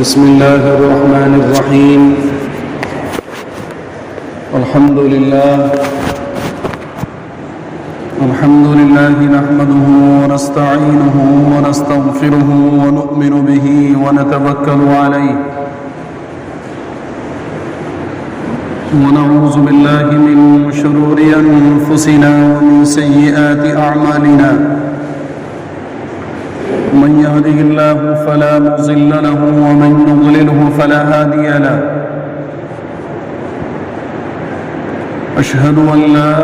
بسم الله الرحمن الرحيم. الحمد لله نحمده ونستعينه ونستغفره ونؤمن به ونتوكل عليه ونعوذ بالله من شرور أنفسنا ومن سيئات أعمالنا. من يهده الله فلا مضل له ومن يضلله فلا هادي له. أشهد أن لا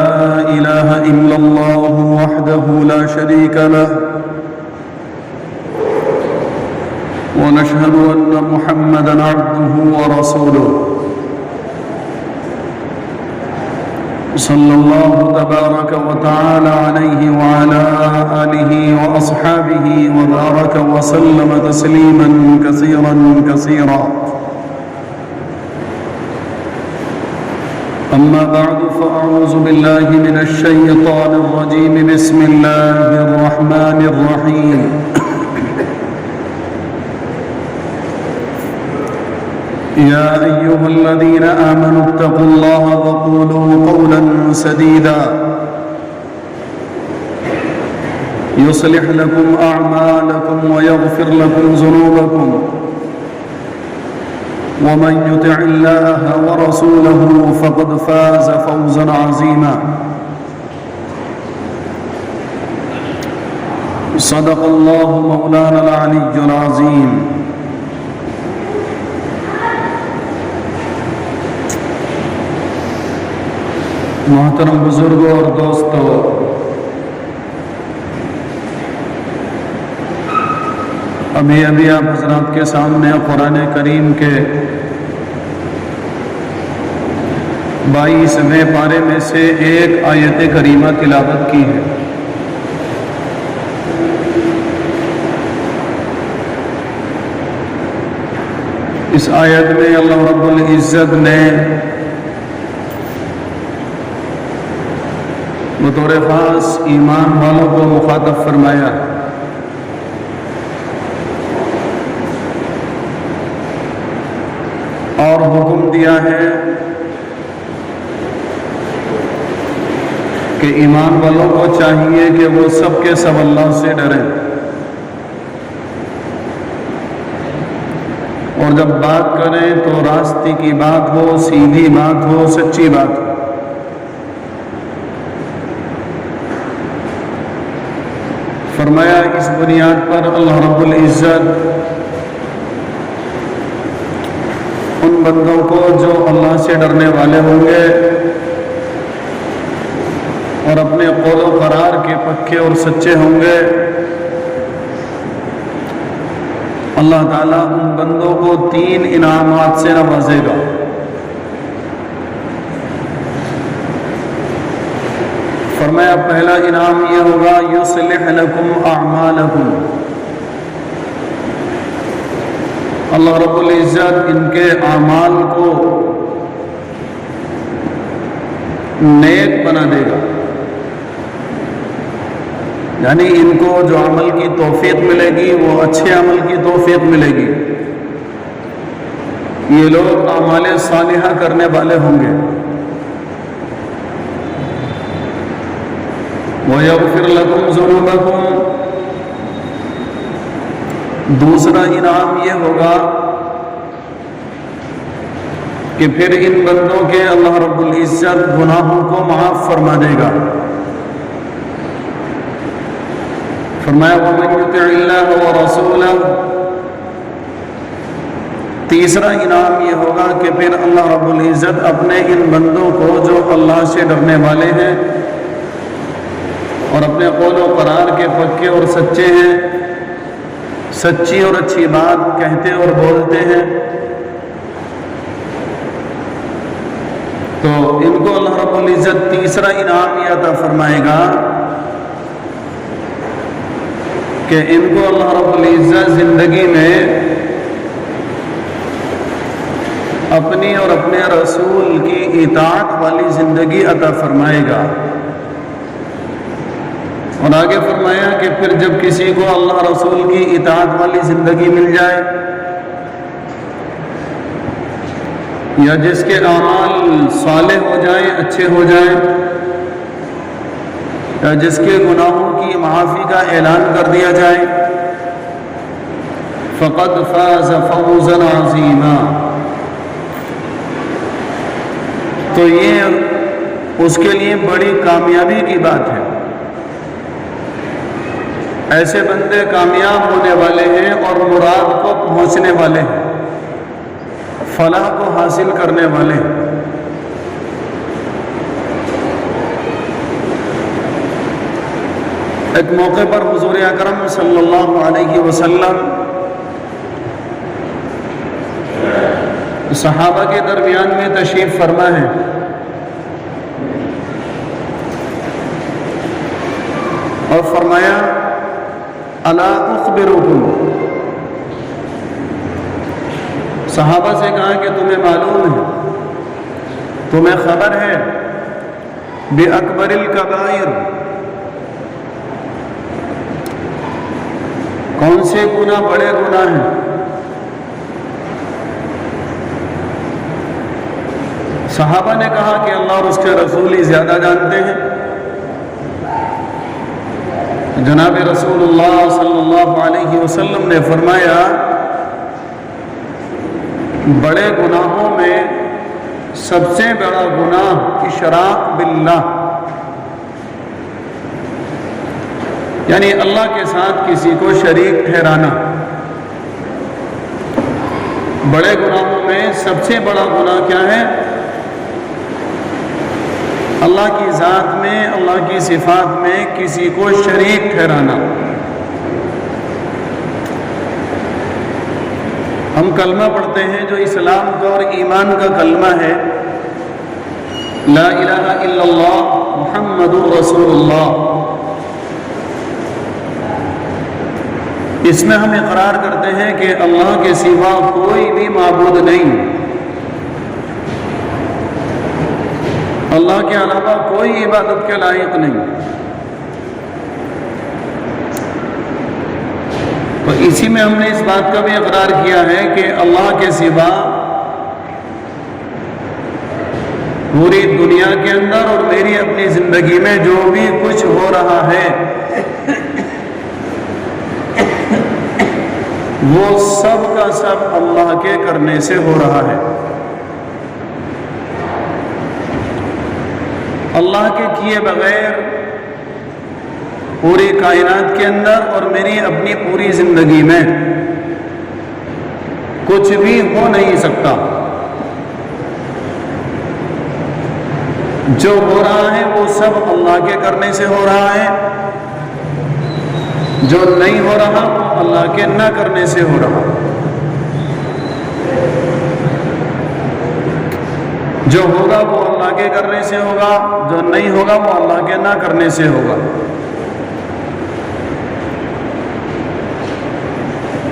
إله إلا الله وحده لا شريك له ونشهد أن محمدًا عبده ورسوله. صلى الله تبارك وتعالى عليه وعلى آله وأصحابه وبارك وسلم تسليما كثيرا كثيرا. أما بعد فأعوذ بالله من الشيطان الرجيم. بسم الله الرحمن الرحيم. يا أيها الذين آمنوا اتقوا الله وقولوا قولا سديدا يصلح لكم أعمالكم ويغفر لكم ذنوبكم ومن يطع الله ورسوله فقد فاز فوزا عظيما. صدق الله مولانا العلي العظيم. محترم بزرگوں اور دوستو، ابھی آپ حضرات کے سامنے قرآن کریم کے 22ویں پارے میں سے ایک آیت کریمہ تلاوت کی ہے. اس آیت میں اللہ رب العزت نے بطور خاص ایمان والوں کو مخاطب فرمایا اور حکم دیا ہے کہ ایمان والوں کو چاہیے کہ وہ سب کے سب اللہ سے ڈریں، اور جب بات کریں تو راستے کی بات ہو، سیدھی بات ہو، سچی بات ہو. فرمایا اس بنیاد پر اللہ رب العزت ان بندوں کو جو اللہ سے ڈرنے والے ہوں گے اور اپنے قول و قرار کے پکے اور سچے ہوں گے، اللہ تعالیٰ ان بندوں کو 3 انعامات سے نوازے گا. فرمایا پہلا انعام یہ ہوگا یصلح لکم اعمالکم. اللہ رب العزت ان کے اعمال کو نیک بنا دے گا، یعنی ان کو جو عمل کی توفیق ملے گی وہ اچھے عمل کی توفیق ملے گی. یہ لوگ اعمال صالحہ کرنے والے ہوں گے. وَيَغْفِرْ لَكُمْ ذُنُوبَكُمْ. دوسرا انعام یہ ہوگا کہ پھر ان بندوں کے اللہ رب العزت گناہوں کو معاف فرما دے گا. فرمایا وَمَن يُطِعِ اللَّهَ وَرَسُولَهُ. تیسرا انعام یہ ہوگا کہ پھر اللہ رب العزت اپنے ان بندوں کو جو اللہ سے ڈرنے والے ہیں اور اپنے قول و قرار کے پکے اور سچے ہیں، سچی اور اچھی بات کہتے اور بولتے ہیں، تو ان کو اللہ رب العزت تیسرا انعام یہ عطا فرمائے گا کہ ان کو اللہ رب العزت زندگی میں اپنی اور اپنے رسول کی اطاعت والی زندگی عطا فرمائے گا. اور آگے فرمایا کہ پھر جب کسی کو اللہ رسول کی اطاعت والی زندگی مل جائے یا جس کے اعمال صالح ہو جائیں، اچھے ہو جائیں، یا جس کے گناہوں کی معافی کا اعلان کر دیا جائے، فقد فاز فوزا عظیما، تو یہ اس کے لیے بڑی کامیابی کی بات ہے۔ ایسے بندے کامیاب ہونے والے ہیں اور مراد کو پہنچنے والے ہیں، فلاح کو حاصل کرنے والے ہیں۔ ایک موقع پر حضور اکرم صلی اللہ علیہ وسلم صحابہ کے درمیان میں تشریف فرما ہے، اور فرمایا الا اخبرکم، صحابہ سے کہا کہ تمہیں معلوم ہے، تمہیں خبر ہے بِأَكْبَرِ الْكَبَائِرِ، کون سے گناہ بڑے گناہ ہیں؟ صحابہ نے کہا کہ اللہ اور اس کے رسول ہی زیادہ جانتے ہیں۔ جناب رسول اللہ صلی اللہ علیہ وسلم نے فرمایا بڑے گناہوں میں سب سے بڑا گناہ اشراک باللہ، یعنی اللہ کے ساتھ کسی کو شریک ٹھہرانا۔ بڑے گناہوں میں سب سے بڑا گناہ کیا ہے؟ اللہ کی ذات میں، اللہ کی صفات میں کسی کو شریک ٹھہرانا۔ ہم کلمہ پڑھتے ہیں جو اسلام کا اور ایمان کا کلمہ ہے، لا الہ الا اللہ محمد رسول اللہ۔ اس میں ہم اقرار کرتے ہیں کہ اللہ کے سوا کوئی بھی معبود نہیں، اللہ کے علاوہ کوئی عبادت کے لائق نہیں۔ تو اسی میں ہم نے اس بات کا بھی اقرار کیا ہے کہ اللہ کے سوا پوری دنیا کے اندر اور میری اپنی زندگی میں جو بھی کچھ ہو رہا ہے وہ سب کا سب اللہ کے کرنے سے ہو رہا ہے۔ اللہ کے کیے بغیر پوری کائنات کے اندر اور میری اپنی پوری زندگی میں کچھ بھی ہو نہیں سکتا۔ جو ہو رہا ہے وہ سب اللہ کے کرنے سے ہو رہا ہے، جو نہیں ہو رہا وہ اللہ کے نہ کرنے سے ہو رہا۔ جو ہوگا وہ اللہ کے کرنے سے ہوگا، جو نہیں ہوگا وہ اللہ کے نہ کرنے سے ہوگا۔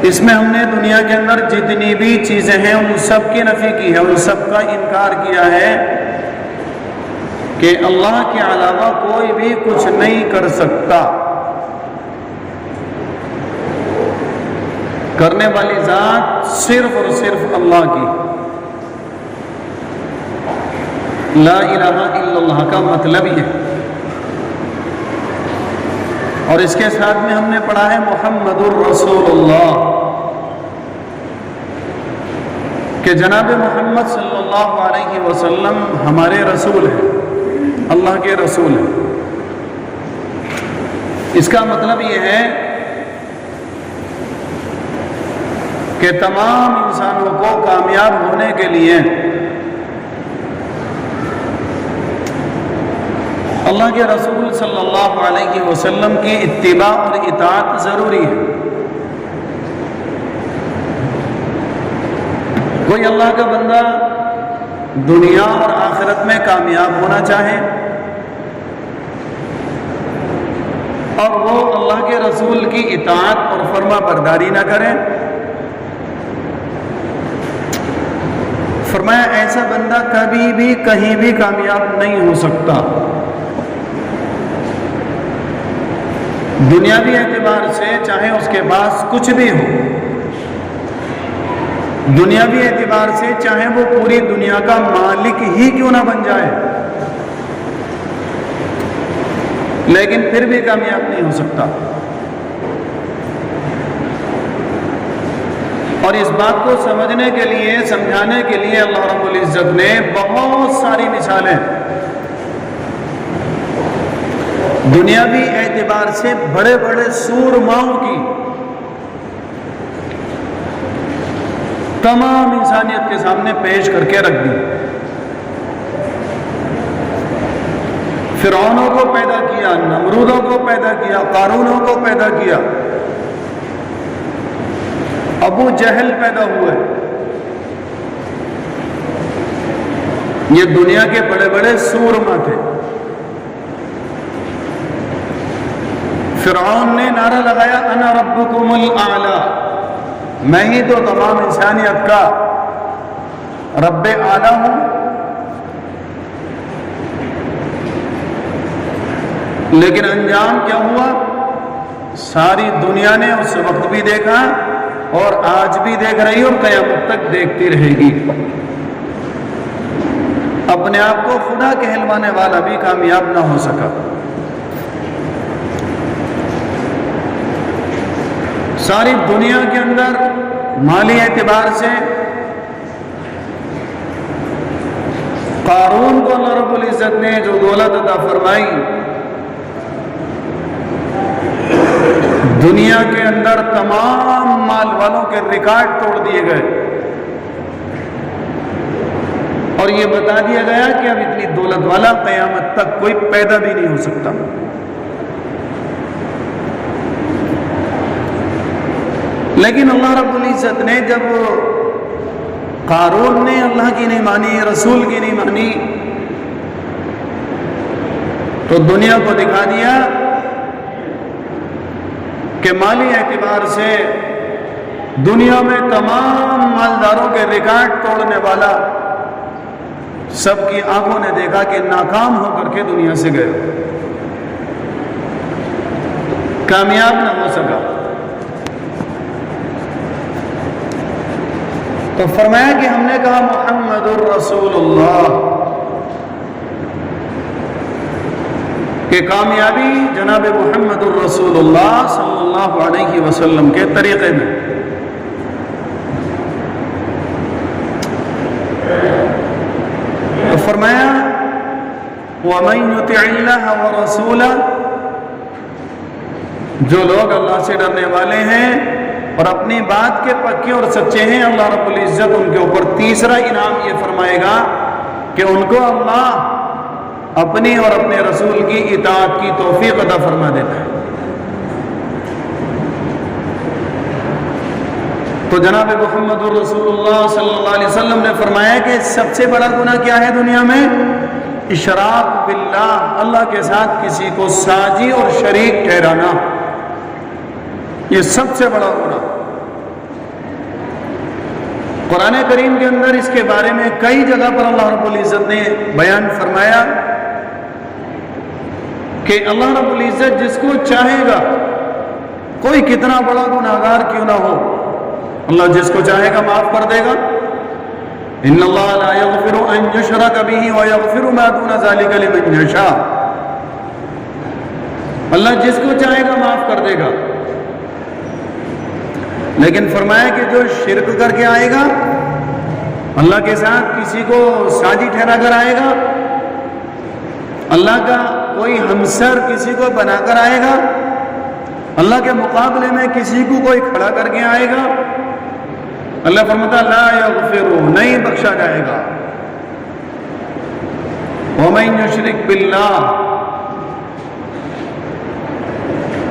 اس میں ہم نے دنیا کے اندر جتنی بھی چیزیں ہیں ان سب کی نفی کی ہے، ان سب کا انکار کیا ہے کہ اللہ کے علاوہ کوئی بھی کچھ نہیں کر سکتا۔ کرنے والی ذات صرف اور صرف اللہ کی۔ لا الہ الا اللہ کا مطلب یہ ہے۔ اور اس کے ساتھ میں ہم نے پڑھا ہے محمد الرسول اللہ، کہ جناب محمد صلی اللہ علیہ وسلم ہمارے رسول ہیں، اللہ کے رسول ہیں۔ اس کا مطلب یہ ہے کہ تمام انسانوں کو کامیاب ہونے کے لیے اللہ کے رسول صلی اللہ علیہ وسلم کی اتباع اور اطاعت ضروری ہے۔ کوئی اللہ کا بندہ دنیا اور آخرت میں کامیاب ہونا چاہے اور وہ اللہ کے رسول کی اطاعت اور فرما برداری نہ کرے، فرمایا ایسا بندہ کبھی بھی کہیں بھی کامیاب نہیں ہو سکتا۔ دنیاوی اعتبار سے چاہے اس کے پاس کچھ بھی ہو، دنیاوی اعتبار سے چاہے وہ پوری دنیا کا مالک ہی کیوں نہ بن جائے، لیکن پھر بھی کامیاب نہیں ہو سکتا۔ اور اس بات کو سمجھنے کے لیے، سمجھانے کے لیے اللہ رب العزت نے بہت ساری مثالیں دنیاوی اعتبار سے بڑے بڑے سورماؤں کی تمام انسانیت کے سامنے پیش کر کے رکھ دی۔ فرعونوں کو پیدا کیا، نمرودوں کو پیدا کیا، قارونوں کو پیدا کیا، ابو جہل پیدا ہوئے۔ یہ دنیا کے بڑے بڑے سورما تھے۔ فرعون نے نعرہ لگایا انا ربکم الاعلی، میں ہی تو تمام انسانیت کا رب اعلی ہوں۔ لیکن انجام کیا ہوا؟ ساری دنیا نے اس وقت بھی دیکھا اور آج بھی دیکھ رہی اور قیامت تک دیکھتی رہے گی۔ اپنے آپ کو خدا کہلوانے والا بھی کامیاب نہ ہو سکا۔ ساری دنیا کے اندر مالی اعتبار سے قارون کو اللہ رب العزت نے جو دولت عطا فرمائی، دنیا کے اندر تمام مال والوں کے ریکارڈ توڑ دیے گئے اور یہ بتا دیا گیا کہ اب اتنی دولت والا قیامت تک کوئی پیدا بھی نہیں ہو سکتا۔ لیکن اللہ رب العزت نے جب قارون نے اللہ کی نہیں مانی، رسول کی نہیں مانی، تو دنیا کو دکھا دیا کہ مالی اعتبار سے دنیا میں تمام مالداروں کے ریکارڈ توڑنے والا سب کی آنکھوں نے دیکھا کہ ناکام ہو کر کے دنیا سے گئے، کامیاب نہ ہو سکا۔ تو فرمایا کہ ہم نے کہا محمد الرسول اللہ، کہ کامیابی جناب محمد الرسول اللہ صلی اللہ علیہ وسلم کے طریقے میں۔ تو فرمایا وَمَن يُطِعِ اللَّهَ وَرَسُولَهُ، جو لوگ اللہ سے ڈرنے والے ہیں اور اپنی بات کے پکے اور سچے ہیں، اللہ رب العزت ان کے اوپر تیسرا انعام یہ فرمائے گا کہ ان کو اللہ اپنی اور اپنے رسول کی اطاعت کی توفیق عطا فرما دیتا ہے۔ تو جناب محمد الرسول اللہ صلی اللہ علیہ وسلم نے فرمایا کہ سب سے بڑا گناہ کیا ہے دنیا میں؟ اشراک باللہ، اللہ کے ساتھ کسی کو ساجی اور شریک ٹھہرانا، یہ سب سے بڑا گناہ۔ قرآن کریم کے اندر اس کے بارے میں کئی جگہ پر اللہ رب العزت نے بیان فرمایا کہ اللہ رب العزت جس کو چاہے گا، کوئی کتنا بڑا گناہگار کیوں نہ ہو، اللہ جس کو چاہے گا معاف کر دے گا۔ ان اللہ لا یغفر ان یشرک بہ ویغفر ما دون ذلک لمن یشاء، اللہ جس کو چاہے گا معاف کر دے گا، لیکن فرمایا کہ جو شرک کر کے آئے گا، اللہ کے ساتھ کسی کو ساجی ٹھہرا کر آئے گا، اللہ کا کوئی ہمسر کسی کو بنا کر آئے گا، اللہ کے مقابلے میں کسی کو کوئی کھڑا کر کے آئے گا، اللہ فرماتا لا یغفر، نہیں بخشا جائے گا۔ وَمَن یشرک باللہ،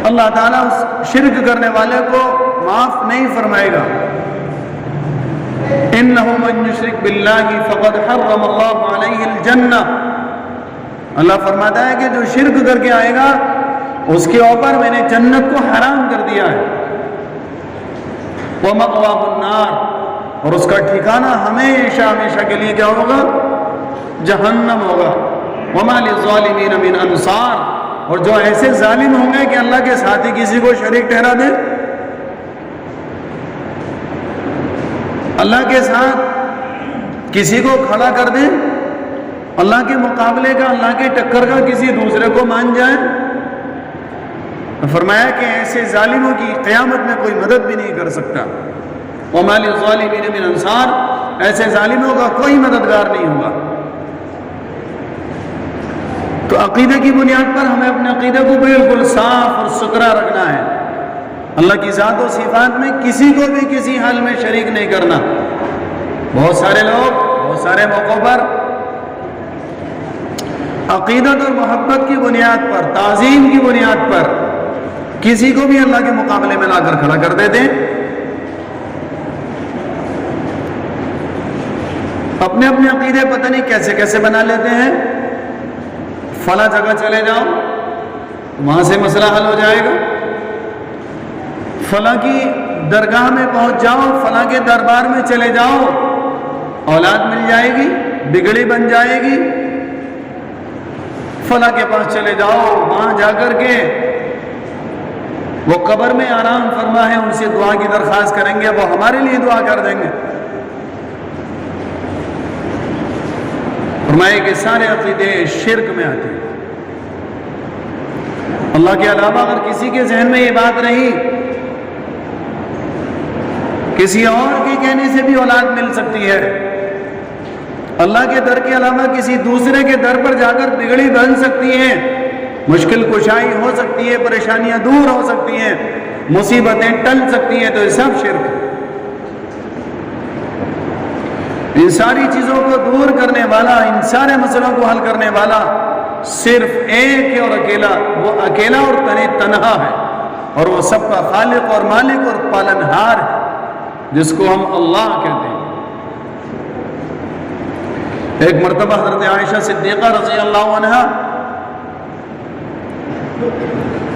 اللہ تعالیٰ اس شرک کرنے والے کو معاف نہیں فرمائے گا۔ اِنَّهُ مَن یشرک بِاللَّهِ فَقَدْ حَرَّمَ اللَّهُ عَلَيْهِ الْجَنَّةَ، اللہ فرماتا ہے کہ جو شرک کر کے آئے گا اس کے اوپر میں نے جنت کو حرام کر دیا ہے۔ وَمَأْوَاهُ النَّارُ، اور اس کا ٹھکانہ ہمیشہ ہمیشہ کے لیے کیا ہوگا؟ جہنم ہوگا۔ وَمَا لِلظَّالِمِينَ مِنْ أَنصَارٍ، اور جو ایسے ظالم ہوں گے کہ اللہ کے ساتھ ہی کسی کو شریک ٹھہرا دے۔ اللہ کے ساتھ کسی کو کھڑا کر دیں، اللہ کے مقابلے کا، اللہ کے ٹکر کا کسی دوسرے کو مان جائیں. فرمایا کہ ایسے ظالموں کی قیامت میں کوئی مدد بھی نہیں کر سکتا. وَمَا لِلظَّالِمِينَ مِنْ أَنصَارٍ، ایسے ظالموں کا کوئی مددگار نہیں ہوگا. تو عقیدے کی بنیاد پر ہمیں اپنے عقیدے کو بالکل صاف اور ستھرا رکھنا ہے. اللہ کی ذات و صفات میں کسی کو بھی کسی حال میں شریک نہیں کرنا. بہت سارے لوگ بہت سارے موقعوں پر عقیدت اور محبت کی بنیاد پر، تعظیم کی بنیاد پر کسی کو بھی اللہ کے مقابلے میں لا کر کھڑا کر دیتے ہیں. اپنے اپنے عقیدے پتہ نہیں کیسے کیسے بنا لیتے ہیں. فلاں جگہ چلے جاؤ، وہاں سے مسئلہ حل ہو جائے گا. فلاں کی درگاہ میں پہنچ جاؤ، فلاں کے دربار میں چلے جاؤ، اولاد مل جائے گی، بگڑی بن جائے گی. فلاں کے پاس چلے جاؤ، وہاں جا کر کے وہ قبر میں آرام فرما ہے، ان سے دعا کی درخواست کریں گے، وہ ہمارے لیے دعا کر دیں گے. فرمائے کہ سارے عقیدے شرک میں آتے ہیں. اللہ کے علاوہ اگر کسی کے ذہن میں یہ بات رہی کسی اور کے کہنے سے بھی اولاد مل سکتی ہے، اللہ کے در کے علاوہ کسی دوسرے کے در پر جا کر بگڑی بن سکتی ہیں، مشکل کشائی ہو سکتی ہے، پریشانیاں دور ہو سکتی ہیں، مصیبتیں ٹل سکتی ہیں، تو یہ سب شرک ہے. ان ساری چیزوں کو دور کرنے والا، ان سارے مسئلوں کو حل کرنے والا صرف ایک ہے اور اکیلا، وہ اکیلا اور تنہا ہے، اور وہ سب کا خالق اور مالک اور پالنہار ہے، جس کو ہم اللہ کہتے ہیں. ایک مرتبہ حضرت عائشہ صدیقہ رضی اللہ عنہا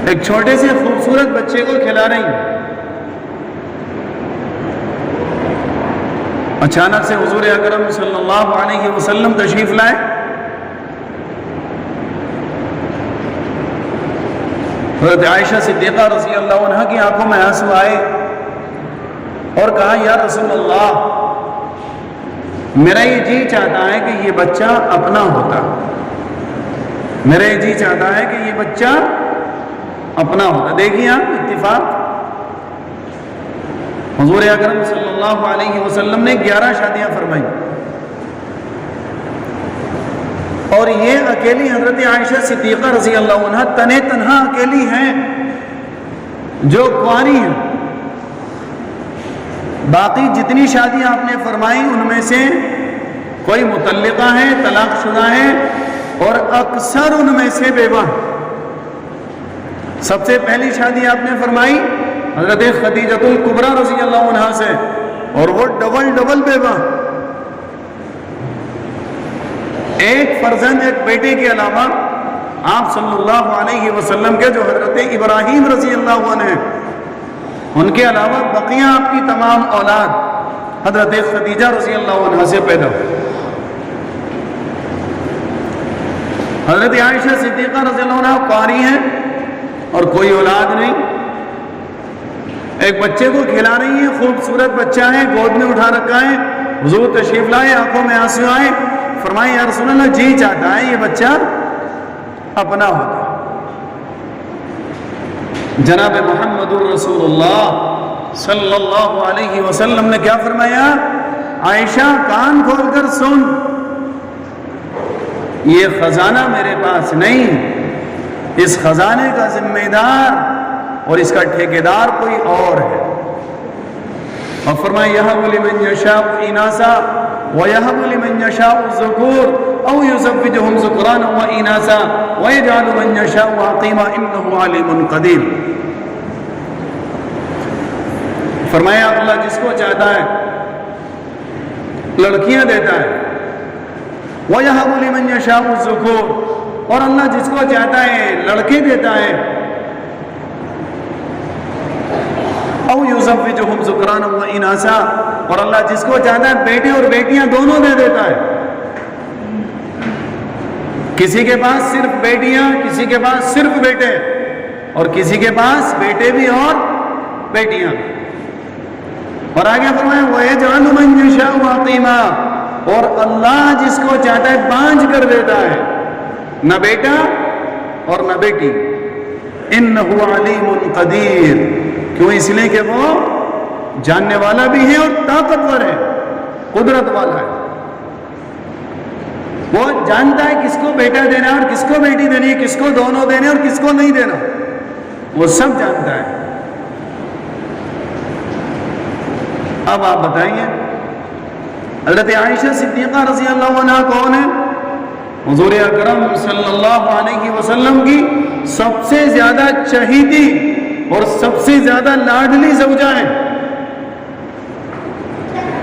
ایک چھوٹے سے خوبصورت بچے کو کھلا رہی ہیں. اچانک سے حضور اکرم صلی اللہ علیہ وسلم تشریف لائے. حضرت عائشہ صدیقہ رضی اللہ عنہ کی آنکھوں میں آنسو آئے اور کہا یا رسول اللہ، میرا یہ جی چاہتا ہے کہ یہ بچہ اپنا ہوتا، میرا یہ جی چاہتا ہے کہ یہ بچہ اپنا ہوتا. دیکھیے آپ اتفاق، حضور اکرم صلی اللہ علیہ وسلم نے 11 شادیاں فرمائی، اور یہ اکیلی حضرت عائشہ صدیقہ رضی اللہ عنہ تنہا اکیلی ہیں جو کنواری ہیں. باقی جتنی شادیاں آپ نے فرمائی ان میں سے کوئی مطلقہ ہے، طلاق شدہ ہے، اور اکثر ان میں سے بیوہ. سب سے پہلی شادی آپ نے فرمائی حضرت خدیجۃ الکبریٰ رضی اللہ عنہا سے، اور وہ ڈبل بیوہ. ایک فرزند، ایک بیٹے کے علاوہ آپ صلی اللہ علیہ وسلم کے جو حضرت ابراہیم رضی اللہ عنہ ہیں، ان کے علاوہ بقیہ آپ کی تمام اولاد حضرت خدیجہ رضی اللہ عنہ سے پیدا ہوئی. حضرت عائشہ صدیقہ رضی اللہ عنہ قاری ہیں اور کوئی اولاد نہیں. ایک بچے کو کھلا رہی ہیں، خوبصورت بچہ ہے، گود میں اٹھا رکھا ہے. حضور تشریف لائے، آنکھوں میں آنسو آئے، فرمائے یا رسول اللہ جی چاہتا ہے یہ بچہ اپنا ہوتا. جناب محمد الرسول اللہ صلی اللہ علیہ وسلم نے کیا فرمایا؟ عائشہ کان کھول کر سن، یہ خزانہ میرے پاس نہیں، اس خزانے کا ذمہ دار اور اس کا ٹھیکیدار کوئی اور ہے. اور فرمایا یہب لمن یشاء اناسا ویہب لمن یشاء الذکور او یزوجہم ذکرانا واناسا ویجعل من یشاء عقیما انہ علیم قدیر. فرمایا اللہ جس کو چاہتا ہے لڑکیاں دیتا ہے، وَيَهَبُ لِمَنْ يَشَاءُ الذُّكُورَ، اور اللہ جس کو چاہتا ہے لڑکے دیتا ہے، أَوْ يُزَوِّجُهُمْ ذُكْرَانًا وَإِنَاثًا، اور اللہ جس کو چاہتا ہے بیٹے اور بیٹیاں دونوں دے دیتا ہے. کسی کے پاس صرف بیٹیاں، کسی کے پاس صرف بیٹے، اور کسی کے پاس بیٹے بھی اور بیٹیاں. اور آگے فرمایا وَيَجْعَلُ مَن يَشَاءُ عَقِيمًا، اور اللہ جس کو چاہتا ہے بانجھ کر دیتا ہے، نہ بیٹا اور نہ بیٹی۔ إِنَّهُ عَلِيمٌ قَدِيرٌ، کیوں؟ اس لیے کہ وہ جاننے والا بھی ہے اور طاقتور ہے، قدرت والا ہے۔ وہ جانتا ہے کس کو بیٹا دینا ہے اور کس کو بیٹی دینی ہے، کس کو دونوں دینے اور کس کو نہیں دینا، وہ سب جانتا ہے۔ اب آپ بتائیے حضرت عائشہ صدیقہ رضی اللہ عنہ کون ہے؟ حضور اکرم صلی اللہ علیہ وسلم کی سب سے زیادہ چہیتی اور سب سے زیادہ لاڈلی زوجہ ہیں،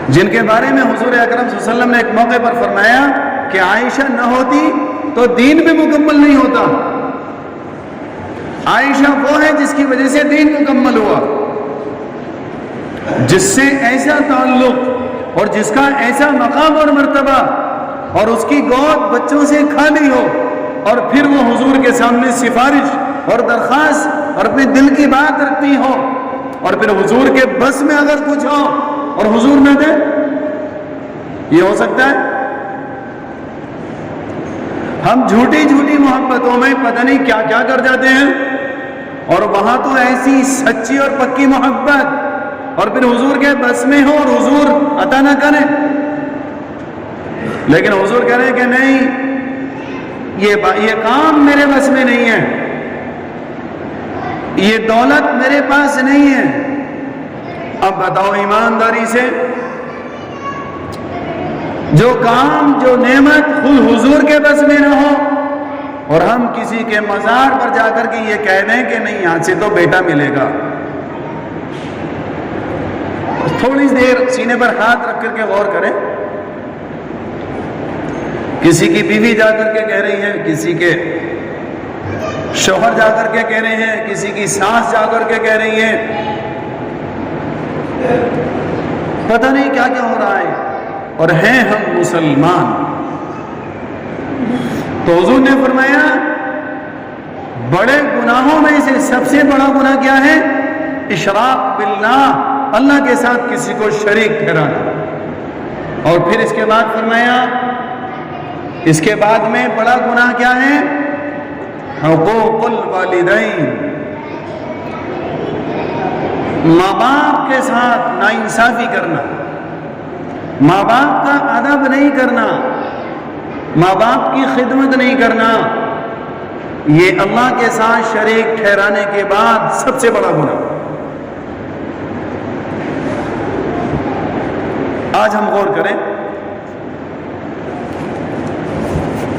جن کے بارے میں حضور اکرم صلی اللہ علیہ وسلم نے ایک موقع پر فرمایا کہ عائشہ نہ ہوتی تو دین بھی مکمل نہیں ہوتا۔ عائشہ وہ ہے جس کی وجہ سے دین مکمل ہوا، جس سے ایسا تعلق اور جس کا ایسا مقام اور مرتبہ، اور اس کی گود بچوں سے خالی ہو، اور پھر وہ حضور کے سامنے سفارش اور درخواست اور اپنے دل کی بات رکھتی ہو، اور پھر حضور کے بس میں اگر کچھ ہو اور حضور نہ دے، یہ ہو سکتا ہے؟ ہم جھوٹی جھوٹی محبتوں میں پتہ نہیں کیا کیا کر جاتے ہیں، اور وہاں تو ایسی سچی اور پکی محبت، اور پھر حضور کے بس میں ہو اور حضور عطا نہ کریں۔ لیکن حضور کہہ رہے ہیں کہ نہیں، یہ کام میرے بس میں نہیں ہے، یہ دولت میرے پاس نہیں ہے۔ اب بتاؤ ایمانداری سے، جو کام جو نعمت خود حضور کے بس میں نہ ہو، اور ہم کسی کے مزار پر جا کر کے یہ کہہ دیں کہ نہیں یہاں سے تو بیٹا ملے گا، تھوڑی دیر سینے پر ہاتھ رکھ کر کے غور کریں۔ کسی کی بیوی جا کر کے کہہ رہی ہے، کسی کے شوہر جا کر کے کہہ رہے ہیں، کسی کی ساس جا کر کے کہہ رہی ہے، پتہ نہیں کیا کیا ہو رہا ہے، اور ہیں ہم مسلمان۔ تو حضور نے فرمایا بڑے گناہوں میں سے سب سے بڑا گناہ کیا ہے؟ اشراک باللہ، اللہ کے ساتھ کسی کو شریک ٹھہرانا۔ اور پھر اس کے بعد فرمایا اس کے بعد میں بڑا گناہ کیا ہے؟ حقوق الوالدین، ماں باپ کے ساتھ ناانصافی کرنا، ماں باپ کا ادب نہیں کرنا، ماں باپ کی خدمت نہیں کرنا، یہ اللہ کے ساتھ شریک ٹھہرانے کے بعد سب سے بڑا گناہ۔ آج ہم غور کریں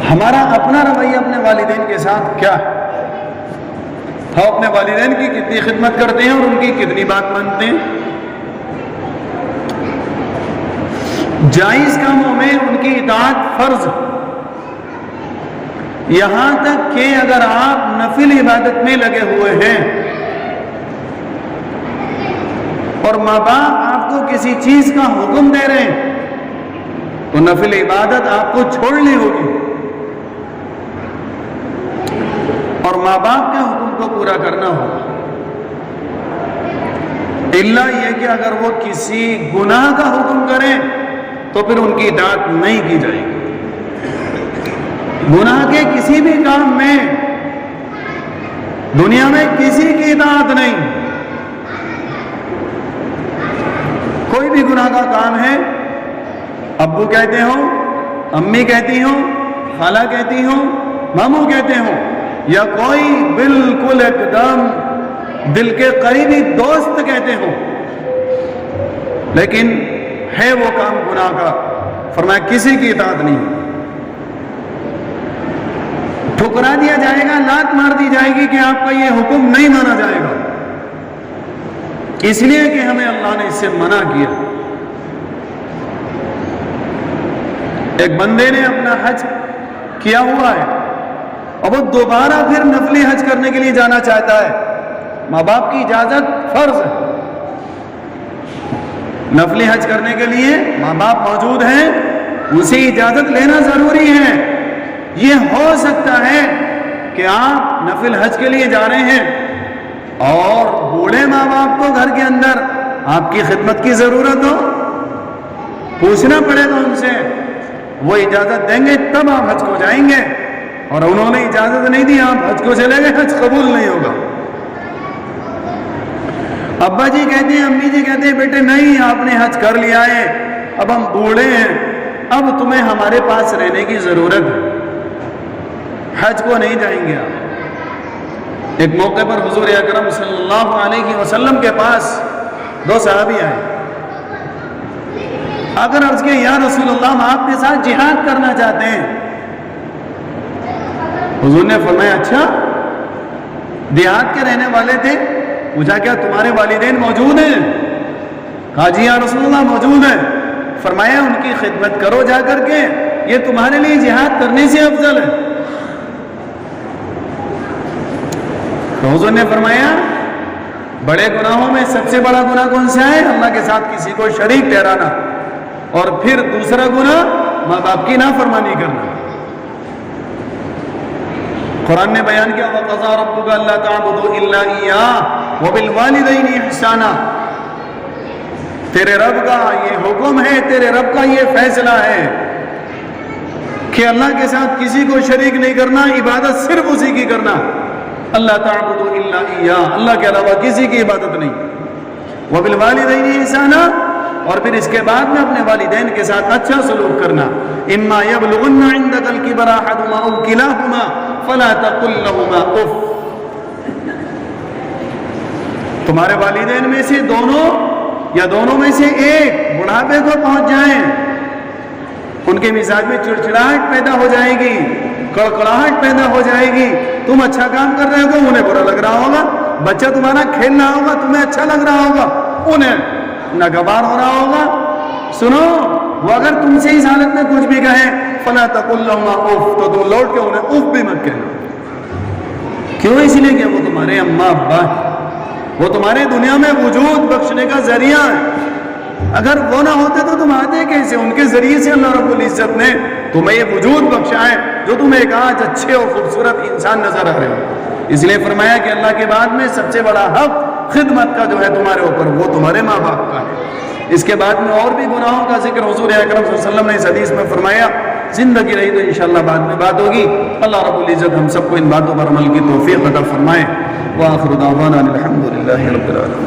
ہمارا اپنا رویہ اپنے والدین کے ساتھ کیا ہے؟ ہم اپنے والدین کی کتنی خدمت کرتے ہیں اور ان کی کتنی بات مانتے ہیں؟ جائز کاموں میں ان کی اطاعت فرض، یہاں تک کہ اگر آپ نفل عبادت میں لگے ہوئے ہیں اور ماں باپ آپ کو کسی چیز کا حکم دے رہے ہیں تو نفل عبادت آپ کو چھوڑنی ہوگی اور ماں باپ کے حکم کو پورا کرنا ہوگا، الا یہ کہ اگر وہ کسی گناہ کا حکم کریں تو پھر ان کی اطاعت نہیں کی جائے گی۔ گناہ کے کسی بھی کام میں دنیا میں کسی کی اطاعت نہیں۔ کوئی بھی گناہ کا کام ہے، ابو کہتے ہوں، امی کہتی ہوں، خالہ کہتی ہوں، ماموں کہتے ہوں، یا کوئی بالکل ایک دم دل کے قریبی دوست کہتے ہوں، لیکن ہے وہ کام گناہ کا، فرمایا کسی کی اطاعت نہیں، ٹھکرا دیا جائے گا، لات مار دی جائے گی کہ آپ کا یہ حکم نہیں مانا جائے گا، اس لیے کہ ہمیں اللہ نے اس سے منع کیا۔ ایک بندے نے اپنا حج کیا ہوا ہے اور وہ دوبارہ پھر نفلی حج کرنے کے لیے جانا چاہتا ہے، ماں باپ کی اجازت فرض ہے، نفلی حج کرنے کے لیے ماں باپ موجود ہیں، اسے اجازت لینا ضروری ہے۔ یہ ہو سکتا ہے کہ آپ نفل حج کے لیے جا رہے ہیں اور بوڑھے ماں باپ کو گھر کے اندر آپ کی خدمت کی ضرورت ہو، پوچھنا پڑے گا ان سے، وہ اجازت دیں گے تب آپ حج کو جائیں گے، اور انہوں نے اجازت نہیں دی آپ حج کو چلے گئے، حج قبول نہیں ہوگا۔ ابا جی کہتے ہیں، امی جی کہتے ہیں بیٹے نہیں آپ نے حج کر لیا ہے، اب ہم بوڑھے ہیں، اب تمہیں ہمارے پاس رہنے کی ضرورت ہے، حج کو نہیں جائیں گے آپ۔ ایک موقع پر حضور اکرم صلی اللہ علیہ وسلم کے پاس دو صحابی آئے، اگر عرض کہ یا رسول اللہ ہم آپ کے ساتھ جہاد کرنا چاہتے ہیں۔ حضور نے فرمایا اچھا، دیہات کے رہنے والے تھے، پوچھا کیا تمہارے والدین موجود ہیں؟ کہا جی یا رسول اللہ موجود ہیں۔ فرمایا ان کی خدمت کرو جا کر کے، یہ تمہارے لیے جہاد کرنے سے افضل ہے۔ تو حضور نے فرمایا بڑے گناہوں میں سب سے بڑا گناہ کون سا ہے؟ اللہ کے ساتھ کسی کو شریک ٹھہرانا، اور پھر دوسرا گناہ ماں باپ کی نافرمانی کرنا۔ قرآن نے بیان کیا وَقَضَىٰ رَبُّكَ أَلَّا تَعْبُدُوا إِلَّا إِيَّاهُ وَبِالْوَالِدَيْنِ إِحْسَانًا، تیرے رب کا یہ حکم ہے، تیرے رب کا یہ فیصلہ ہے کہ اللہ کے ساتھ کسی کو شریک نہیں کرنا، عبادت صرف اسی کی کرنا۔ اللہ تعبدوا الا اياه، اللہ کے علاوہ کسی کی عبادت نہیں۔ وبالوالدین احسانا، اور پھر اس کے بعد میں اپنے والدین کے ساتھ اچھا سلوک کرنا۔ اما یبلغن عندک الکبر احدهما او کلاهما فلا تقل لهما اف، تمہارے والدین میں سے دونوں یا دونوں میں سے ایک بڑھاپے کو پہنچ جائیں، ان کے مزاج میں چڑچڑاہٹ پیدا ہو جائے گی، کڑکڑاہٹ پیدا ہو جائے گی، تم اچھا کام کر رہے ہو تو انہیں برا لگ رہا ہوگا، بچہ تمہارا کھیل رہا ہوگا تمہیں اچھا لگ رہا ہوگا، انہیں ناگوار ہو رہا ہوگا۔ سنو، وہ اگر تم سے اس حالت میں کچھ بھی کہیں فلا تقل لهما اف، تو تم لوٹ کے انہیں اف بھی مت کہنا۔ کیوں؟ اس لیے کہ وہ تمہارے اماں ابا ہیں، وہ تمہارے دنیا میں وجود بخشنے کا ذریعہ ہے۔ اگر وہ نہ ہوتے تو تم آتے کیسے؟ ان کے ذریعے سے اللہ رب العزت نے تمہیں یہ وجود بخشا ہے جو تم ایک آج اچھے اور خوبصورت انسان نظر آ رہے ہو۔ اس لیے فرمایا کہ اللہ کے بعد میں سب سے بڑا حق خدمت کا جو ہے تمہارے اوپر، وہ تمہارے ماں باپ کا ہے۔ اس کے بعد میں اور بھی گناہوں کا ذکر حضور اکرم صلی اللہ علیہ وسلم نے اس حدیث میں فرمایا۔ زندگی رہی تو انشاءاللہ بعد میں بات ہوگی۔ اللہ رب العزت ہم سب کو ان باتوں پر عمل کی توفیق عطا فرمائے۔ وآخر دعوانا الحمدللہ رب العالمین۔